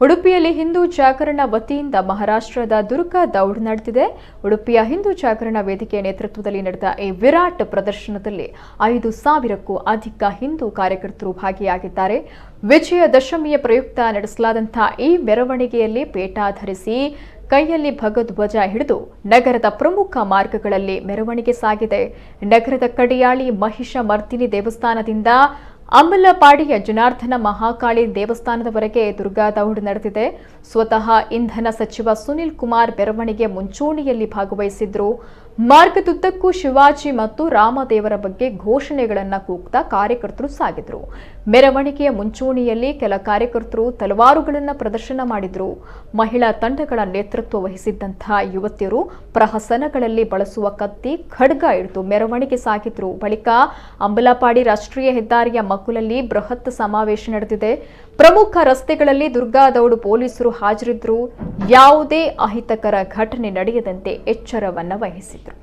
ಉಡುಪಿಯಲ್ಲಿ ಹಿಂದೂ ಜಾಗರಣ ವತಿಯಿಂದ ಮಹಾರಾಷ್ಟ್ರದ ದುರ್ಗಾ ದೌಡ್ ನಡೆದಿದೆ. ಉಡುಪಿಯ ಹಿಂದೂ ಜಾಗರಣ ವೇದಿಕೆ ನೇತೃತ್ವದಲ್ಲಿ ನಡೆದ ಈ ವಿರಾಟ್ ಪ್ರದರ್ಶನದಲ್ಲಿ 5,000ಕ್ಕೂ ಅಧಿಕ ಹಿಂದೂ ಕಾರ್ಯಕರ್ತರು ಭಾಗಿಯಾಗಿದ್ದಾರೆ. ವಿಜಯದಶಮಿಯ ಪ್ರಯುಕ್ತ ನಡೆಸಲಾದಂತಹ ಈ ಮೆರವಣಿಗೆಯಲ್ಲಿ ಪೇಟ ಧರಿಸಿ ಕೈಯಲ್ಲಿ ಭಗಧ್ವಜ ಹಿಡಿದು ನಗರದ ಪ್ರಮುಖ ಮಾರ್ಗಗಳಲ್ಲಿ ಮೆರವಣಿಗೆ ಸಾಗಿದೆ. ನಗರದ ಕಡಿಯಾಳಿ ಮಹಿಷ ಮರ್ದಿನಿ ದೇವಸ್ಥಾನದಿಂದ ಅಂಬಲಪಾಡಿಯ ಜನಾರ್ದನ ಮಹಾಕಾಳಿ ದೇವಸ್ಥಾನದವರೆಗೆ ದುರ್ಗಾ ದೌಡ್ ನಡೆದಿದೆ. ಸ್ವತಃ ಇಂಧನ ಸಚಿವ ಸುನಿಲ್ ಕುಮಾರ್ ಮೆರವಣಿಗೆ ಮುಂಚೂಣಿಯಲ್ಲಿ ಭಾಗವಹಿಸಿದ್ರು. ಮಾರ್ಗದುದ್ದಕ್ಕೂ ಶಿವಾಜಿ ಮತ್ತು ರಾಮದೇವರ ಬಗ್ಗೆ ಘೋಷಣೆಗಳನ್ನು ಕೂಗ್ತಾ ಕಾರ್ಯಕರ್ತರು ಸಾಗಿದ್ರು. ಮೆರವಣಿಗೆಯ ಮುಂಚೂಣಿಯಲ್ಲಿ ಕೆಲ ಕಾರ್ಯಕರ್ತರು ತಲವಾರುಗಳನ್ನು ಪ್ರದರ್ಶನ ಮಾಡಿದ್ರು. ಮಹಿಳಾ ತಂಡಗಳ ನೇತೃತ್ವ ವಹಿಸಿದ್ದಂತಹ ಯುವತಿಯರು ರಹಸನಗಳಲ್ಲಿ ಬಳಸುವ ಕತ್ತಿ, ಖಡ್ಗ ಹಿಡಿದು ಮೆರವಣಿಗೆ ಸಾಗಿದ್ರು. ಬಳಿಕ ಅಂಬಲಪಾಡಿ ರಾಷ್ಟ್ರೀಯ ಹೆದ್ದಾರಿಯ ಮಗ್ಗುಲಲ್ಲಿ ಬೃಹತ್ ಸಮಾವೇಶ ನಡೆದಿದೆ. ಪ್ರಮುಖ ರಸ್ತೆಗಳಲ್ಲಿ ದುರ್ಗಾ ದೌಡ್ ಪೊಲೀಸರು ಹಾಜರಿದ್ದರು. ಯಾವುದೇ ಅಹಿತಕರ ಘಟನೆ ನಡೆಯದಂತೆ ಎಚ್ಚರವನ್ನ ವಹಿಸಿದರು.